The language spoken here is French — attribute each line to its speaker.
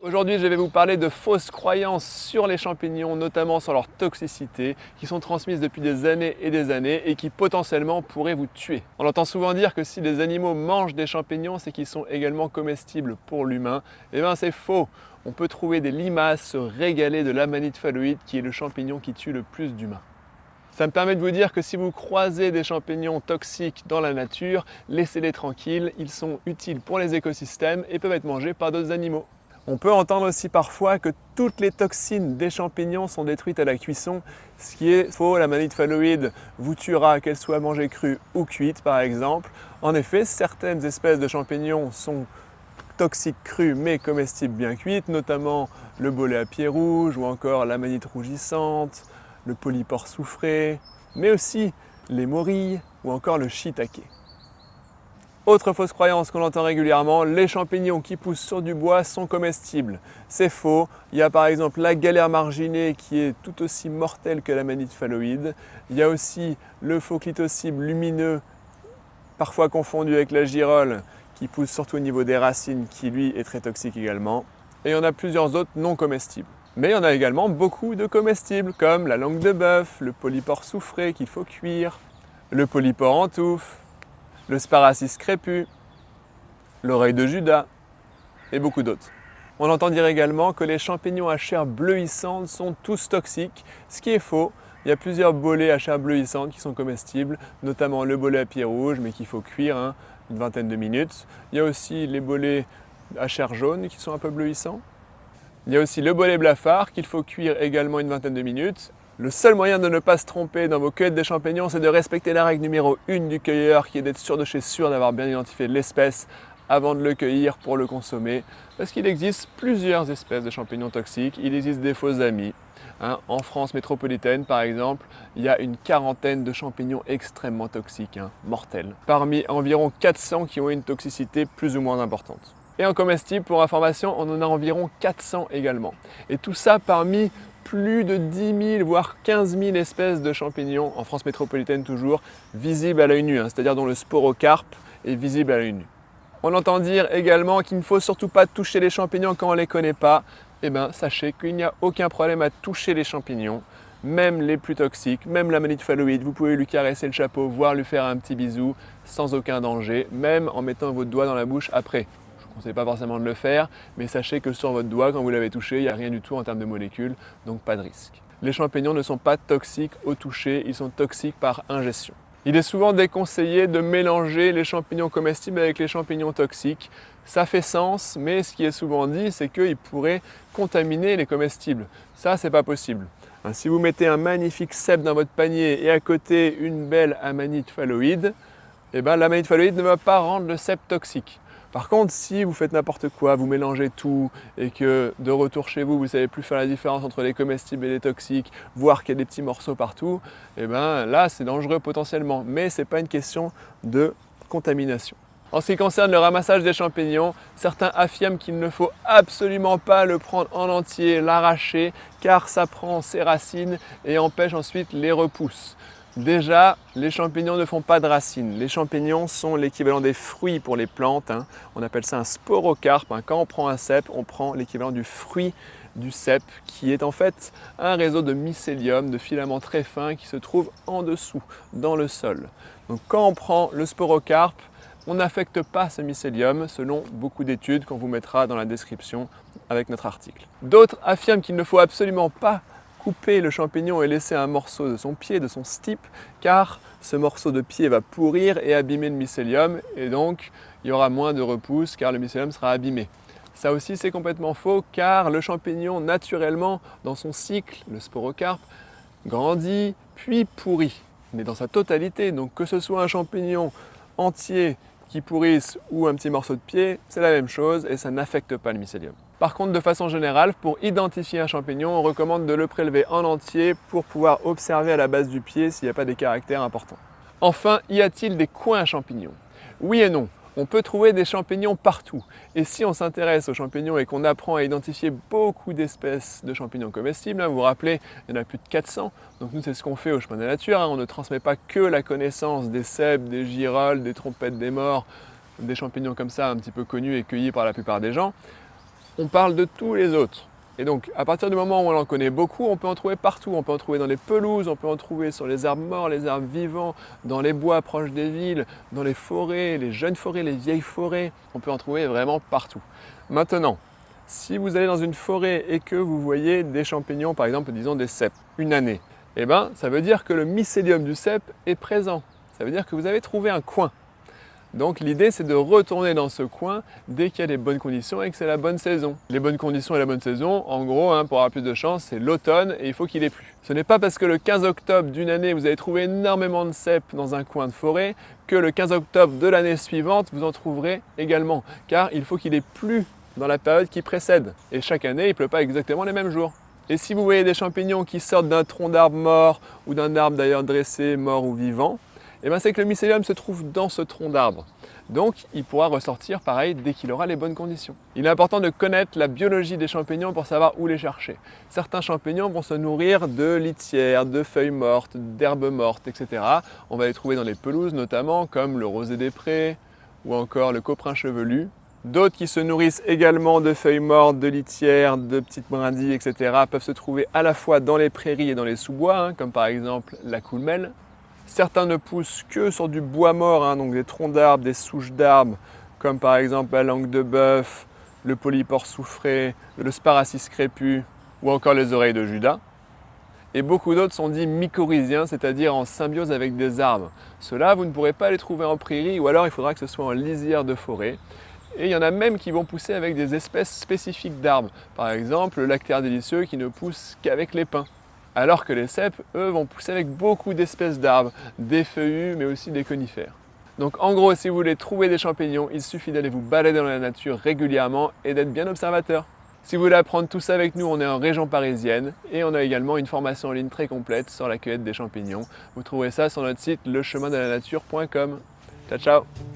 Speaker 1: Aujourd'hui, je vais vous parler de fausses croyances sur les champignons, notamment sur leur toxicité, qui sont transmises depuis des années et qui potentiellement pourraient vous tuer. On entend souvent dire que si les animaux mangent des champignons, c'est qu'ils sont également comestibles pour l'humain. Eh bien, c'est faux. On peut trouver des limaces se régaler de l'amanite phalloïde, qui est le champignon qui tue le plus d'humains. Ça me permet de vous dire que si vous croisez des champignons toxiques dans la nature, laissez-les tranquilles, ils sont utiles pour les écosystèmes et peuvent être mangés par d'autres animaux. On peut entendre aussi parfois que toutes les toxines des champignons sont détruites à la cuisson, ce qui est faux. L'amanite phalloïde vous tuera, qu'elle soit mangée crue ou cuite par exemple. En effet, certaines espèces de champignons sont toxiques crues mais comestibles bien cuites, notamment le bolet à pied rouge ou encore l'amanite rougissante, le polypore soufré, mais aussi les morilles ou encore le shiitake. Autre fausse croyance qu'on entend régulièrement, les champignons qui poussent sur du bois sont comestibles. C'est faux. Il y a par exemple la galère marginée qui est tout aussi mortelle que l'amanite phalloïde. Il y a aussi le Phoclitocybe lumineux, parfois confondu avec la girole, qui pousse surtout au niveau des racines, qui lui est très toxique également. Et il y en a plusieurs autres non comestibles. Mais il y en a également beaucoup de comestibles, comme la langue de bœuf, le polypore soufré qu'il faut cuire, le polypore en touffe, le Sparacis crépus, l'oreille de Judas et beaucoup d'autres. On entend dire également que les champignons à chair bleuissante sont tous toxiques, ce qui est faux. Il y a plusieurs bolets à chair bleuissante qui sont comestibles, notamment le bolet à pied rouge, mais qu'il faut cuire une vingtaine de minutes. Il y a aussi les bolets à chair jaune qui sont un peu bleuissants. Il y a aussi le bolet blafard qu'il faut cuire également une vingtaine de minutes. Le seul moyen de ne pas se tromper dans vos cueillettes de champignons, c'est de respecter la règle numéro 1 du cueilleur, qui est d'être sûr de chez sûr, d'avoir bien identifié l'espèce avant de le cueillir pour le consommer. Parce qu'il existe plusieurs espèces de champignons toxiques, il existe des faux amis. En France métropolitaine, par exemple, il y a une quarantaine de champignons extrêmement toxiques, mortels, parmi environ 400 qui ont une toxicité plus ou moins importante. Et en comestible, pour information, on en a environ 400 également. Et tout ça parmi plus de 10 000, voire 15 000 espèces de champignons, en France métropolitaine toujours, visibles à l'œil nu, c'est-à-dire dont le sporocarpe est visible à l'œil nu. On entend dire également qu'il ne faut surtout pas toucher les champignons quand on ne les connaît pas. Eh bien, sachez qu'il n'y a aucun problème à toucher les champignons, même les plus toxiques, même l'amanite phalloïde. Vous pouvez lui caresser le chapeau, voire lui faire un petit bisou, sans aucun danger, même en mettant votre doigt dans la bouche après. Je ne conseille pas forcément de le faire, mais sachez que sur votre doigt, quand vous l'avez touché, il n'y a rien du tout en termes de molécules, donc pas de risque. Les champignons ne sont pas toxiques au toucher, ils sont toxiques par ingestion. Il est souvent déconseillé de mélanger les champignons comestibles avec les champignons toxiques. Ça fait sens, mais ce qui est souvent dit, c'est qu'ils pourraient contaminer les comestibles. Ça, c'est pas possible. Si vous mettez un magnifique cèpe dans votre panier et à côté une belle amanite phalloïde, l'amanite phalloïde ne va pas rendre le cèpe toxique. Par contre, si vous faites n'importe quoi, vous mélangez tout et que de retour chez vous, vous ne savez plus faire la différence entre les comestibles et les toxiques, voire qu'il y a des petits morceaux partout, là, c'est dangereux potentiellement. Mais ce n'est pas une question de contamination. En ce qui concerne le ramassage des champignons, certains affirment qu'il ne faut absolument pas le prendre en entier, l'arracher, car ça prend ses racines et empêche ensuite les repousses. Déjà, les champignons ne font pas de racines. Les champignons sont l'équivalent des fruits pour les plantes. On appelle ça un sporocarpe. Quand on prend un cèpe, on prend l'équivalent du fruit du cèpe, qui est en fait un réseau de mycélium, de filaments très fins qui se trouvent en dessous, dans le sol. Donc quand on prend le sporocarpe, on n'affecte pas ce mycélium, selon beaucoup d'études qu'on vous mettra dans la description avec notre article. D'autres affirment qu'il ne faut absolument pas couper le champignon et laisser un morceau de son pied, de son stipe, car ce morceau de pied va pourrir et abîmer le mycélium, et donc il y aura moins de repousse car le mycélium sera abîmé. Ça aussi c'est complètement faux, car le champignon naturellement, dans son cycle, le sporocarpe, grandit puis pourrit, mais dans sa totalité. Donc que ce soit un champignon entier qui pourrisse ou un petit morceau de pied, c'est la même chose et ça n'affecte pas le mycélium. Par contre, de façon générale, pour identifier un champignon, on recommande de le prélever en entier pour pouvoir observer à la base du pied s'il n'y a pas des caractères importants. Enfin, y a-t-il des coins à champignons? Oui et non. On peut trouver des champignons partout. Et si on s'intéresse aux champignons et qu'on apprend à identifier beaucoup d'espèces de champignons comestibles, vous vous rappelez, il y en a plus de 400. Donc nous, c'est ce qu'on fait au Chemin de la Nature. On ne transmet pas que la connaissance des cèpes, des girolles, des trompettes des morts, des champignons comme ça un petit peu connus et cueillis par la plupart des gens. on parle de tous les autres. Et donc, à partir du moment où on en connaît beaucoup, on peut en trouver partout. On peut en trouver dans les pelouses, on peut en trouver sur les arbres morts, les arbres vivants, dans les bois proches des villes, dans les forêts, les jeunes forêts, les vieilles forêts. On peut en trouver vraiment partout. Maintenant, si vous allez dans une forêt et que vous voyez des champignons, par exemple, disons des cèpes, une année, eh bien, ça veut dire que le mycélium du cèpe est présent. Ça veut dire que vous avez trouvé un coin. Donc l'idée, c'est de retourner dans ce coin dès qu'il y a les bonnes conditions et que c'est la bonne saison. Les bonnes conditions et la bonne saison, en gros, pour avoir plus de chance, c'est l'automne et il faut qu'il ait plu. Ce n'est pas parce que le 15 octobre d'une année, vous avez trouvé énormément de cèpes dans un coin de forêt que le 15 octobre de l'année suivante, vous en trouverez également. Car il faut qu'il ait plu dans la période qui précède. Et chaque année, il ne pleut pas exactement les mêmes jours. Et si vous voyez des champignons qui sortent d'un tronc d'arbre mort ou d'un arbre d'ailleurs dressé, mort ou vivant, eh bien c'est que le mycélium se trouve dans ce tronc d'arbre. Donc il pourra ressortir pareil dès qu'il aura les bonnes conditions. Il est important de connaître la biologie des champignons pour savoir où les chercher. Certains champignons vont se nourrir de litières, de feuilles mortes, d'herbes mortes, etc. On va les trouver dans les pelouses notamment, comme le rosé des prés ou encore le coprin chevelu. D'autres qui se nourrissent également de feuilles mortes, de litières, de petites brindilles, etc. peuvent se trouver à la fois dans les prairies et dans les sous-bois, comme par exemple la coulmelle. Certains ne poussent que sur du bois mort, donc des troncs d'arbres, des souches d'arbres, comme par exemple la langue de bœuf, le polypore soufré, le sparacis crépus ou encore les oreilles de Judas. Et beaucoup d'autres sont dits mycorhiziens, c'est-à-dire en symbiose avec des arbres. Ceux-là, vous ne pourrez pas les trouver en prairie ou alors il faudra que ce soit en lisière de forêt. Et il y en a même qui vont pousser avec des espèces spécifiques d'arbres. Par exemple, le lactaire délicieux qui ne pousse qu'avec les pins. Alors que les cèpes, eux, vont pousser avec beaucoup d'espèces d'arbres, des feuillus, mais aussi des conifères. Donc en gros, si vous voulez trouver des champignons, il suffit d'aller vous balader dans la nature régulièrement et d'être bien observateur. Si vous voulez apprendre tout ça avec nous, on est en région parisienne et on a également une formation en ligne très complète sur la cueillette des champignons. Vous trouverez ça sur notre site lecheminddelanature.com. Ciao, ciao!